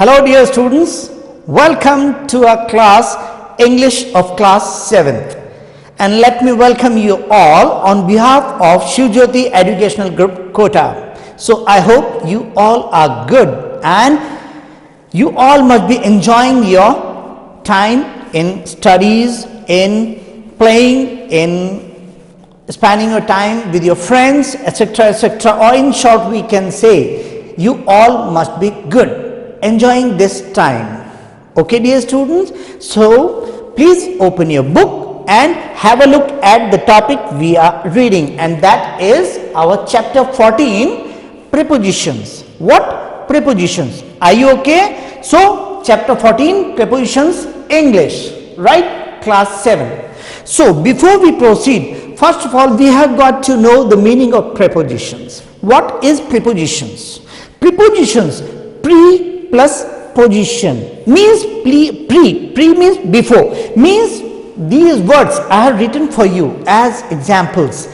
Hello dear students, welcome to our class English of class 7th, and let me welcome you all on behalf of Shivjyoti Educational Group Kota. So I hope you all are good and you all must be enjoying your time in studies, in playing, in spending your time with your friends, etc., or in short we can say you all must be good enjoying this time. Okay dear students, so please open your book and have a look at the topic we are reading, and that is our chapter 14, prepositions. What? Prepositions. Are you okay? So chapter 14, prepositions, English, right? Class 7. So before we proceed, first of all we have got to know the meaning of prepositions. What is prepositions? Prepositions, pre plus position means pre means before, means these words I have written for you as examples.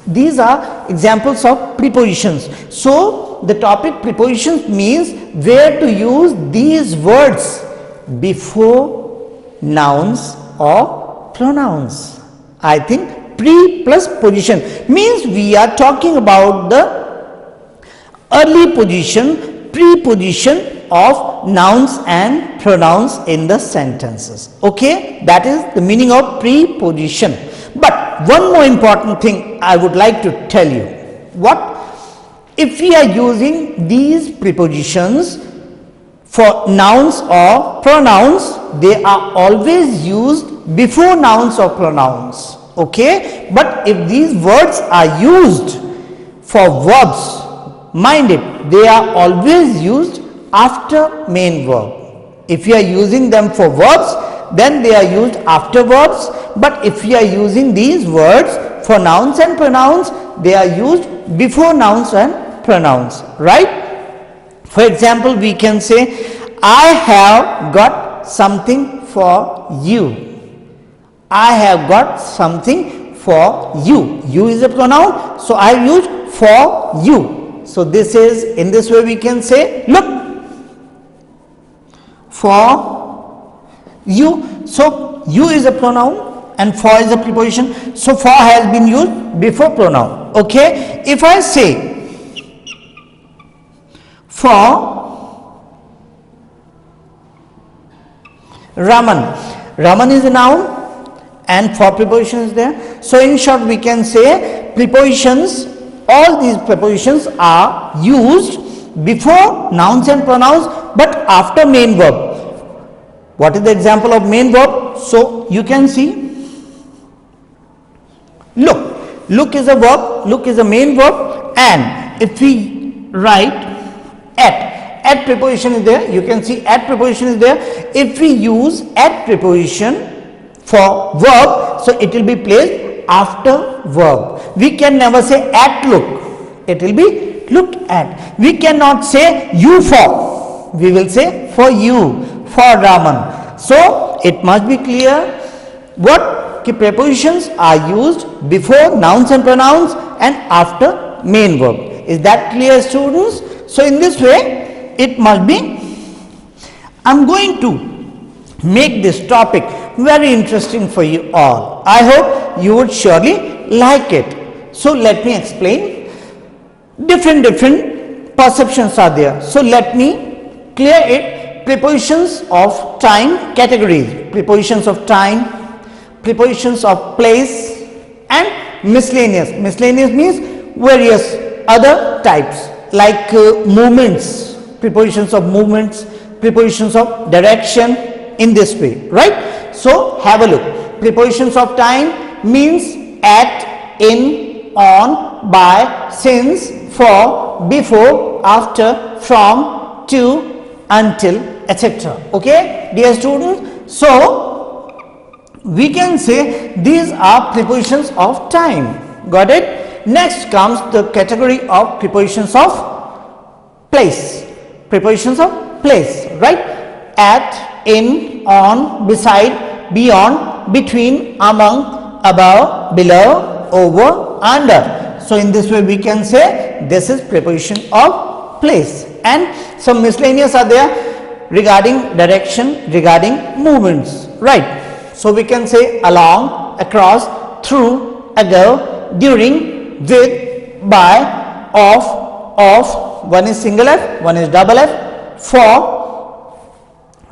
These are examples of prepositions. So the topic prepositions means where to use these words before nouns or pronouns. I think pre plus position means we are talking about the early position, preposition of nouns and pronouns in the sentences. Okay, that is the meaning of preposition. But one more important thing I would like to tell you. What? If we are using these prepositions for nouns or pronouns, they are always used before nouns or pronouns. Okay, but if these words are used for verbs, mind it, they are always used after main verb. If you are using them for verbs, then they are used after verbs. But if you are using these words for nouns and pronouns, they are used before nouns and pronouns, right? For example, we can say, I have got something for you. I have got something for you. You is a pronoun, so I use for you. So this is, in this way we can say, look, for you. So you is a pronoun and for is a preposition. So for has been used before pronoun. Okay. If I say for Raman, Raman is a noun and for preposition is there. So in short we can say prepositions, all these prepositions are used before nouns and pronouns but after main verb. What is the example of main verb? So you can see, look. Look is a verb, look is a main verb, and if we write at preposition is there, you can see at preposition is there. If we use at preposition for verb, so it will be placed after verb. We can never say at look, it will be looked at. We cannot say you for, we will say for you, for Raman. So it must be clear what prepositions are used before nouns and pronouns and after main verb. Is that clear, students? So in this way it must be. I am going to make this topic very interesting for you all. I hope you would surely like it. So let me explain. Different perceptions are there. So let me clear it. Prepositions of time categories. Prepositions of time, prepositions of place, and miscellaneous. Miscellaneous means various other types like movements, prepositions of movements, prepositions of direction, in this way, right? So have a look. Prepositions of time means at, in, on, by, since, for, before, after, from, to, until, etc. Okay dear students, so we can say these are prepositions of time. Got it? Next comes the category of prepositions of place. Prepositions of place, right? At, in, on, beside, beyond, between, among, above, below, over, under. So in this way we can say this is preposition of place. And some miscellaneous are there. regarding direction, regarding movements, right? So we can say along, across, through, ago, during, with, by, of, one is single F, one is double F, for,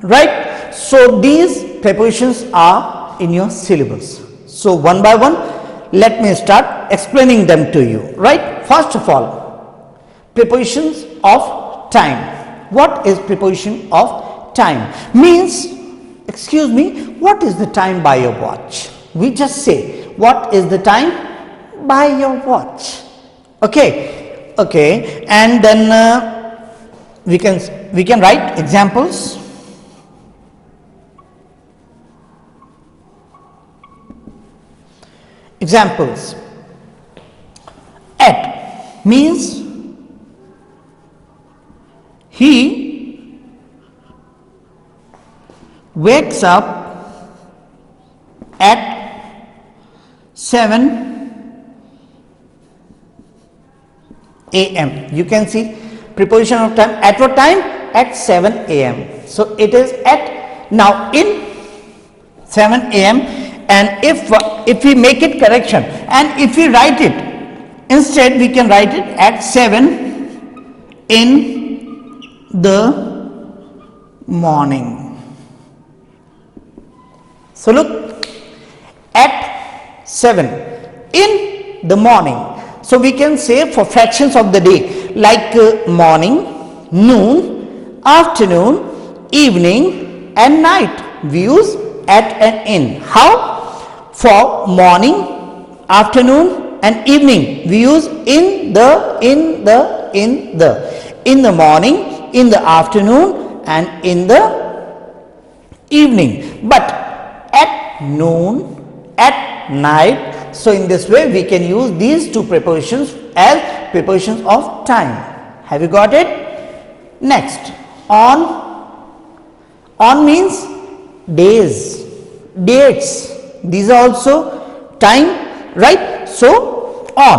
right? So these prepositions are in your syllabus. So one by one, let me start explaining them to you, right? First of all, prepositions of time. What is preposition of time? Means, excuse me, what is the time by your watch? We just say, what is the time by your watch? Okay, okay, and then we can write examples. Examples. At means he wakes up at 7 a.m. You can see preposition of time. At what time? At 7 a.m. So it is at. Now in 7 a.m. and if we make it correction and if we write it, instead we can write it at 7 in the morning. So look, at 7 in the morning. So we can say for fractions of the day like morning, noon, afternoon, evening and night. We use at and in. How? For morning, afternoon and evening we use in the morning, in the afternoon and in the evening, but at noon, at night. So in this way we can use these two prepositions as prepositions of time. Have you got it? Next, on means days, dates. These are also time, right? So on,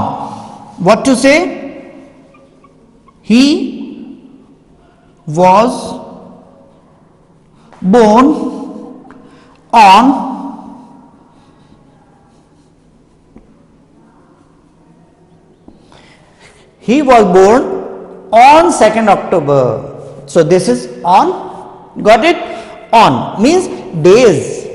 what to say? He was born on He was born on 2nd October. So this is on. Got it? On means days,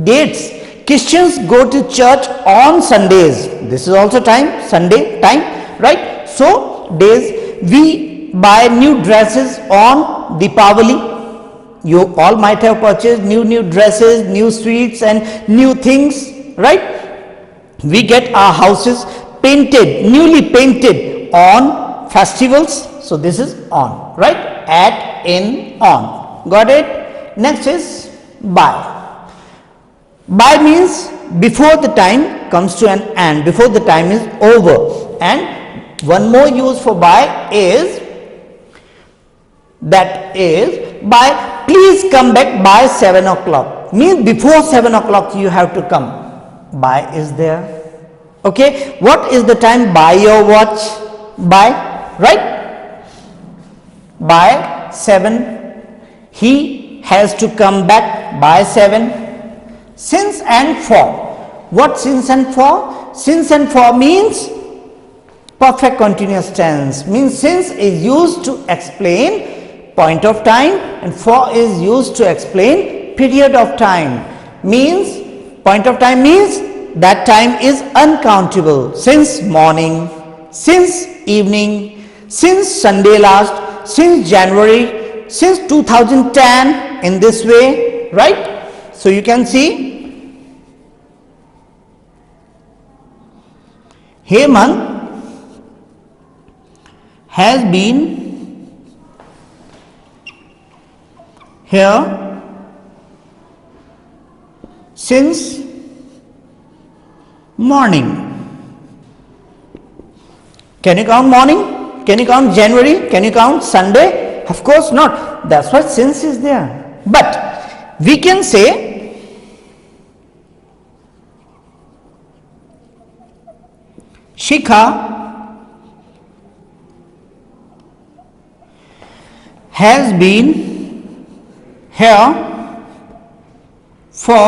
dates. Christians go to church on Sundays. This is also time, Sunday time, right? So days. We buy new dresses on Deepavali. You all might have purchased new dresses, new sweets and new things, right? We get our houses painted, newly painted on festivals. So this is on, right? At, in, on. Got it? Next is by. By means before the time comes to an end, before the time is over. And one more use for by is, that is by please come back by 7 o'clock. Means before 7 o'clock you have to come. By is there. Okay. What is the time by your watch? By, right? By 7. He has to come back by 7. Since and for. What since and for? Since and for means perfect continuous tense. Means since is used to explain point of time and for is used to explain period of time. Means point of time means that time is uncountable. Since morning, since evening, since Sunday last, since January, since 2010, in this way, right? So you can see Hemant has been here since morning. Can you count morning? Can you count January? Can you count Sunday? Of course not. That's why since is there. But we can say Shikha has been here for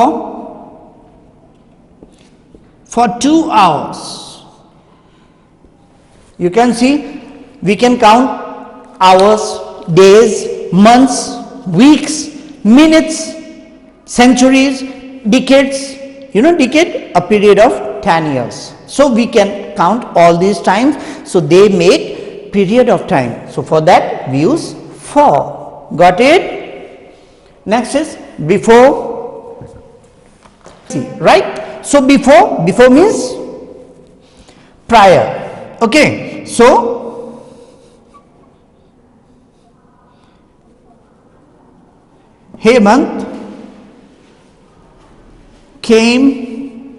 2 hours. You can see we can count hours, days, months, weeks, minutes, centuries, decades. You know, decade, a period of 10 years. So we can count all these times. So they make period of time. So for that we use for. Got it? Next is before. See, right? So before means prior. Okay. So Hemant came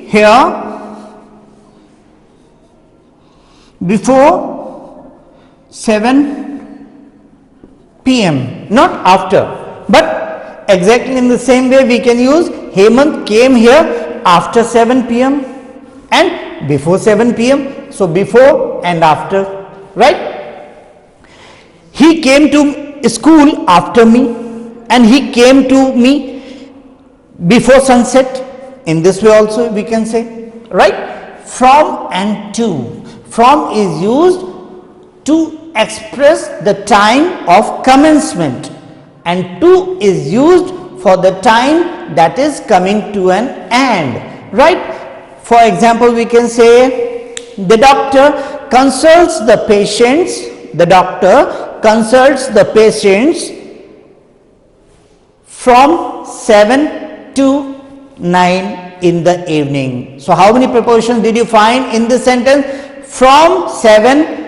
here before 7 p.m. not after, but exactly in the same way we can use Hemant came here after 7 p.m. and before 7 p.m. So before and after, right? He came to school after me and he came to me before sunset. In this way also we can say, right? From and to. From is used to express the time of commencement and to is used for the time that is coming to an end, right? For example, we can say the doctor consults the patients, from 7 to 9 in the evening. So how many prepositions did you find in this sentence? From 7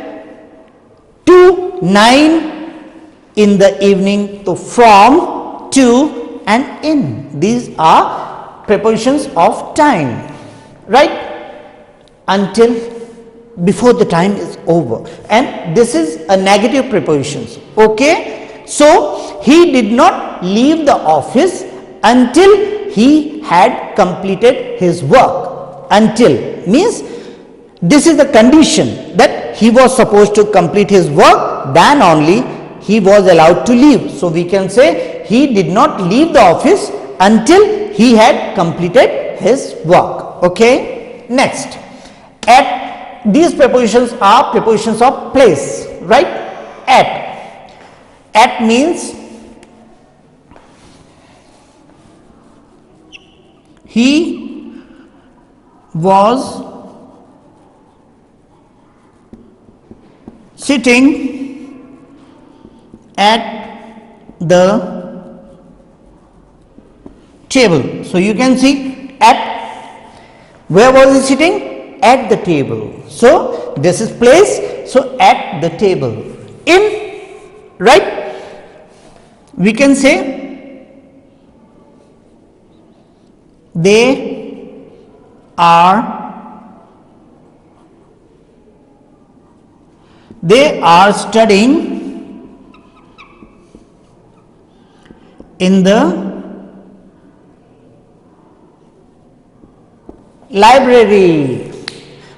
to 9 in the evening. So from, to and in. These are prepositions of time, right? Until, before the time is over. And this is a negative prepositions. Okay. So he did not leave the office until he had completed his work. Until means this is the condition that he was supposed to complete his work, then only he was allowed to leave. So we can say he did not leave the office until he had completed his work. Okay. Next, at, these prepositions are prepositions of place, right? At means he was sitting at the table. So you can see at, where was he sitting? At the table. So this is place. So at the table. In, right? We can say they are studying in the library.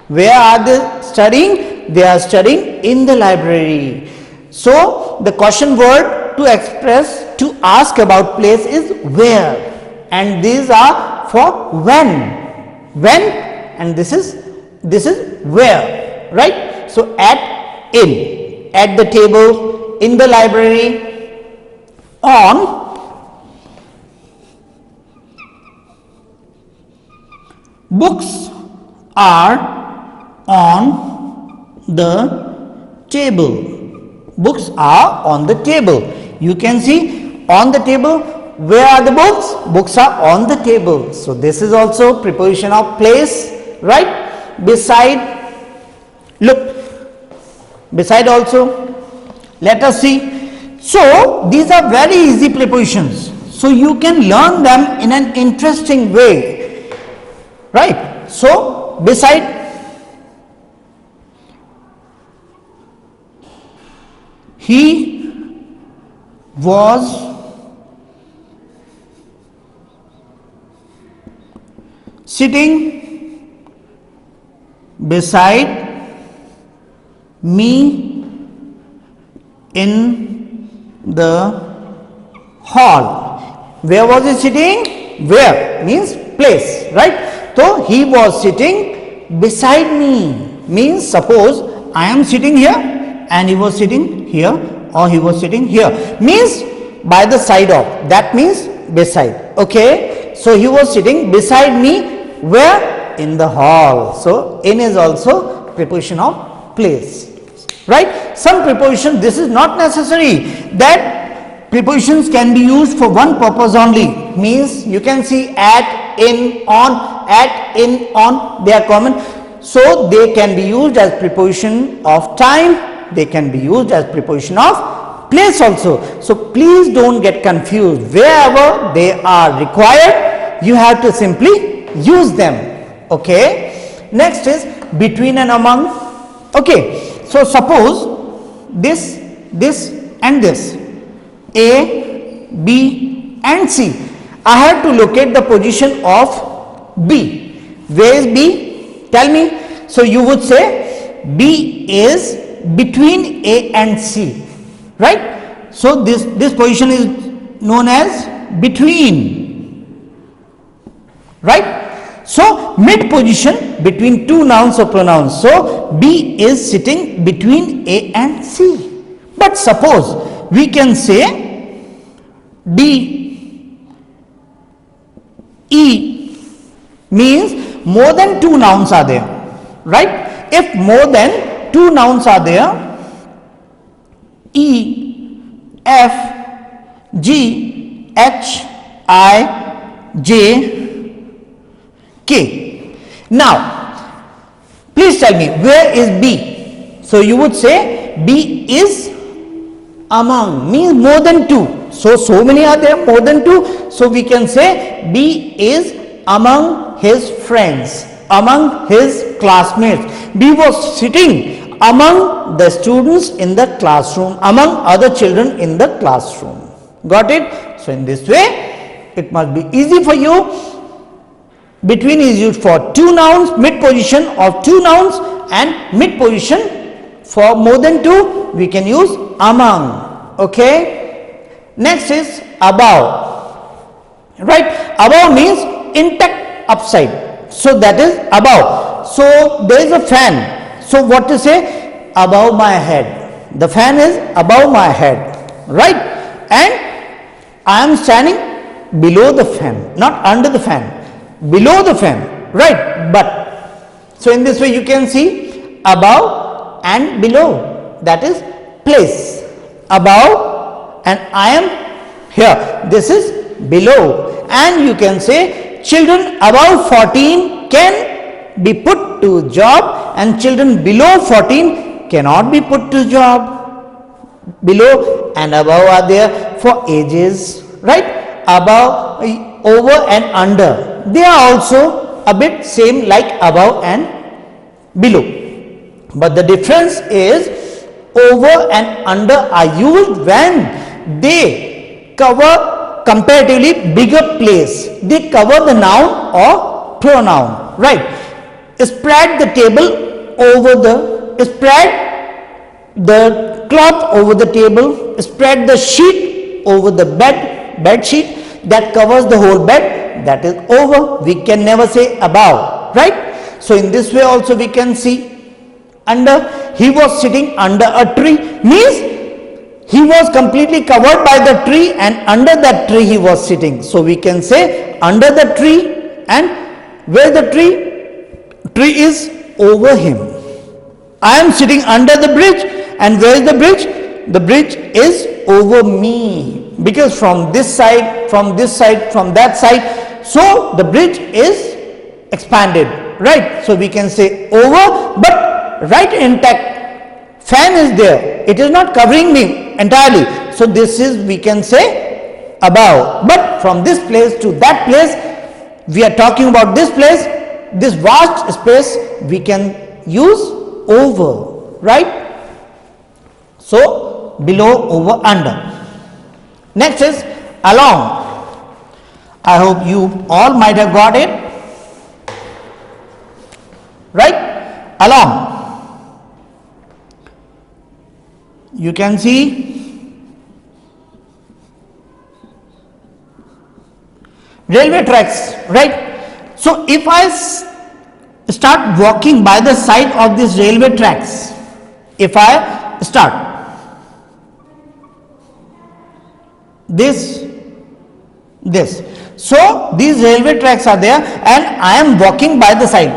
Where are they studying? They are studying in the library. So the question word to express, to ask about place is where, and these are for when, and this is where, right? So at, in, at the table, in the library, on, books are on the table. Books are on the table. You can see on the table. Where are the books? Books are on the table. So this is also preposition of place, right? Beside, look, beside also. Let us see. So these are very easy prepositions. So you can learn them in an interesting way, right? So beside, he was sitting beside me in the hall. Where was he sitting? Where means place, right? So he was sitting beside me, means suppose I am sitting here and he was sitting here, or he was sitting here, means by the side of, that means beside. Okay, so he was sitting beside me. Where? In the hall. So in is also preposition of place, right? Some preposition, this is not necessary that prepositions can be used for one purpose only, means you can see at, in, on, at, in, on, they are common. So they can be used as preposition of time, they can be used as preposition of place also. So please don't get confused. Wherever they are required, you have to simply use them. Okay. Next is between and among. Okay. So suppose this and this, A, B and C. I have to locate the position of B. Where is B? Tell me. So you would say B is between A and C, right? So this position is known as between, right? So mid position between two nouns or pronouns. So B is sitting between A and C. But suppose we can say D, E, means more than two nouns are there, right? If more than two nouns are there, E, F, G, H, I, J, K. Now, please tell me, where is B? So you would say B is among, means more than two. So many are there, more than two. So we can say B is among his friends, among his classmates. B was sitting among the students in the classroom, among other children in the classroom. Got it? So in this way, it must be easy for you. Between is used for two nouns, mid position of two nouns, and mid position for more than two, we can use among. Okay. Next is above. Right? Above means intact upside. So that is above. So there is a fan. So what to say? Above my head. The fan is above my head. Right? And I am standing below the fan, not under the fan. Below the fan. Right? But so in this way you can see above and below. That is place. Above and I am here. This is below. And you can say children above 14 can be put to job and children below 14 cannot be put to job. Below and above are there for ages, right? Above, over and under, they are also a bit same like above and below. But the difference is over and under are used when they cover comparatively bigger place. They cover the noun or pronoun, right? Spread the table over the, spread the cloth over the table, spread the sheet over the bed sheet that covers the whole bed, that is over. We can never say above, right? So in this way also we can see under. He was sitting under a tree, means he was completely covered by the tree and under that tree he was sitting. So we can say under the tree, and where the tree is over him. I am sitting under the bridge, and where is the bridge? The bridge is over me, because from this side, from this side, from that side, so the bridge is expanded, right? So we can say over, but right intact, fan is there, it is not covering me entirely. So this is, we can say above, but from this place to that place, we are talking about this place, this vast space, we can use over, right? So below, over, under. Next is along. I hope you all might have got it, right? Along. You can see railway tracks, right? So if I start walking by the side of these railway tracks, if I start this, so these railway tracks are there and I am walking by the side,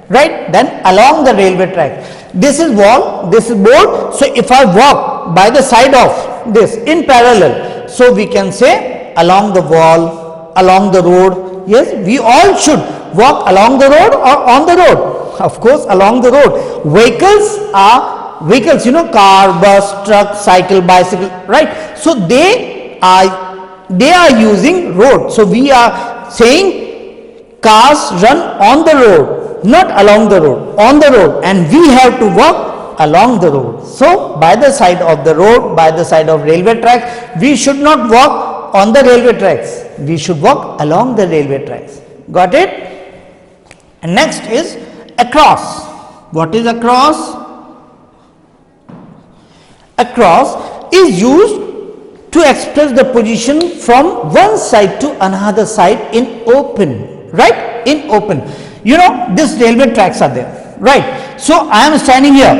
right? Then along the railway track, this is wall, this is board. So if I walk by the side of this in parallel, so we can say along the wall, along the road. Yes, we all should walk along the road or on the road. Of course, along the road. Vehicles are vehicles, car, bus, truck, cycle, bicycle, right? So they are using road. So we are saying cars run on the road, not along the road, on the road, and we have to walk along the road. So by the side of the road, by the side of railway tracks, we should not walk on the railway tracks. We should walk along the railway tracks. Got it? And next is across. What is across? Across is used to express the position from one side to another side in open, right? In open. These railway tracks are there, right? So I am standing here.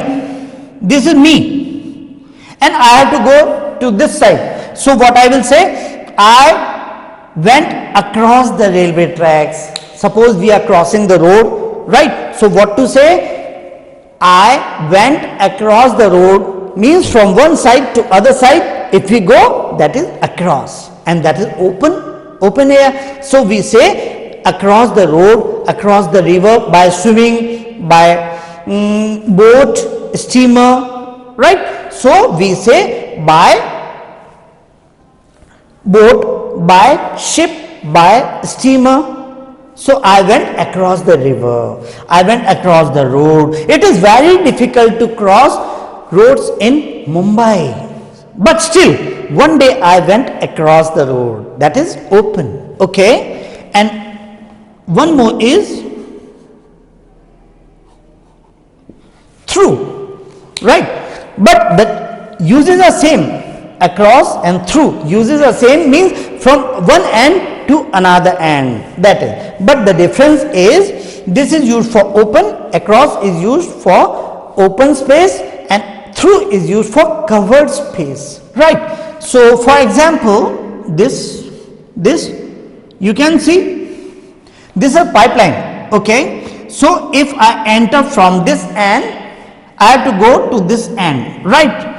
This is me. And I have to go to this side. So what I will say? I went across the railway tracks. Suppose we are crossing the road, right? So what to say? I went across the road means from one side to other side. If we go, that is across, and that is open air. So we say across the road, across the river, by swimming, by boat, steamer, right? So we say by boat, by ship, by steamer. So I went across the river, I went across the road. It is very difficult to cross roads in Mumbai, but still one day I went across the road. That is open. Okay, and one more is through, right? But the uses are same. Across and through uses are same, means from one end to another end, that is. But the difference is this is used for open, across is used for open space, and through is used for covered space, right? So for example, this you can see this is a pipeline. Okay, so if I enter from this end, I have to go to this end, right?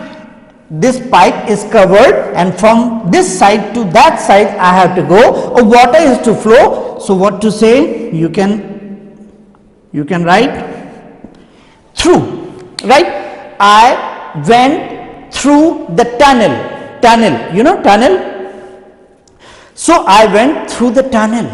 This pipe is covered, and from this side to that side I have to go. Water is to flow. So what to say? You can write through, right? I went through the tunnel. Tunnel. So I went through the tunnel.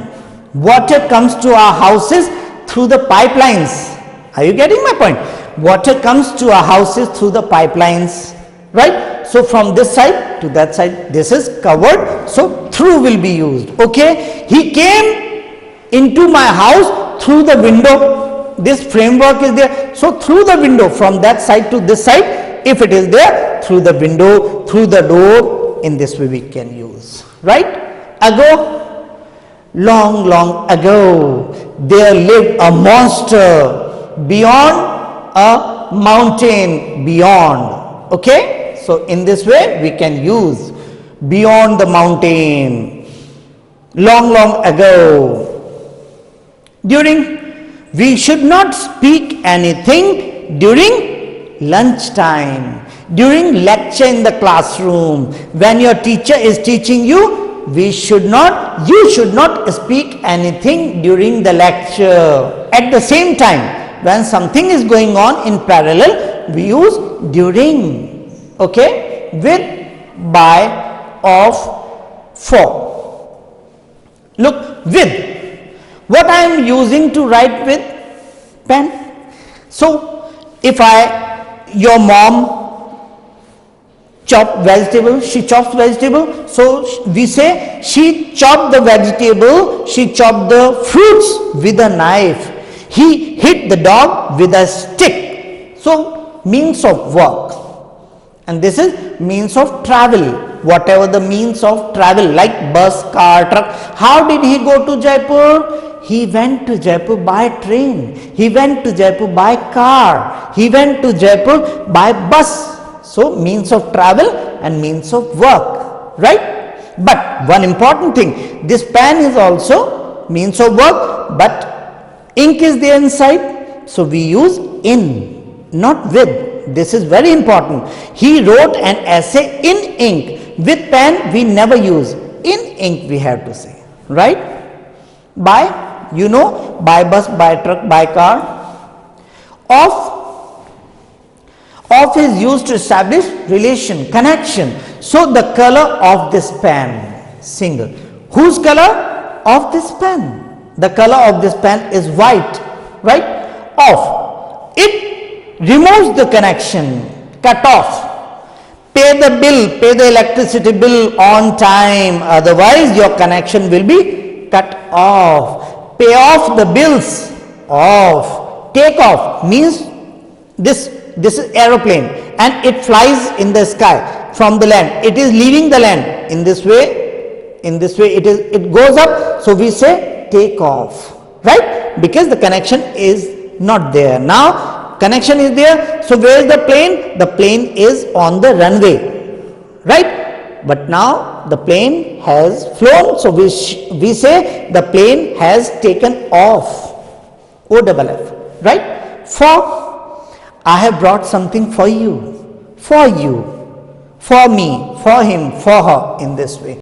Water comes to our houses through the pipelines. Are you getting my point? Water comes to our houses through the pipelines, right? So from this side to that side, this is covered, so through will be used. Okay, he came into my house through the window. This framework is there, so through the window, from that side to this side, if it is there, through the window, through the door, in this way we can use, right? Ago, long ago, there lived a monster beyond a mountain beyond. Okay, so in this way we can use beyond the mountain, long ago. We should not speak anything during lunchtime, during lecture in the classroom. When your teacher is teaching you, you should not speak anything during the lecture. At the same time, when something is going on in parallel, we use during, okay, with, by, of, for. Look, with. What I am using to write with? Pen. So, if your mom chop vegetable, she chops vegetable, so we say she chopped the vegetable, she chopped the fruits with a knife. He hit the dog with a stick. So, means of work. And this is means of travel. whatever the means of travel like bus, car, truck. How did he go to Jaipur? He went to Jaipur by train. He went to Jaipur by car. He went to Jaipur by bus. So means of travel and means of work, right? But one important thing, this pen is also means of work, but ink is there inside. So we use in, not with. This is very important. He wrote an essay in ink. With pen we never use. In ink we have to say, right? By, you know, by bus, by truck, by car. Of is used to establish relation, connection. So the color of this pen, single. Whose color? Of this pen. The color of this pen is white, right? Of. It removes the connection, cut off. Pay the bill, pay the electricity bill on time, otherwise your connection will be cut off. Pay off the bills, off. Take off means this is aeroplane and it flies in the sky from the land. It is leaving the land. In this way it goes up. So we say take off, right? Because the connection is not there. Now connection is there. So where is the plane? The plane is on the runway, right? But now the plane has flown. So we say the plane has taken off. O-double-F, right? For I have brought something for you, for me, for him, for her, in this way.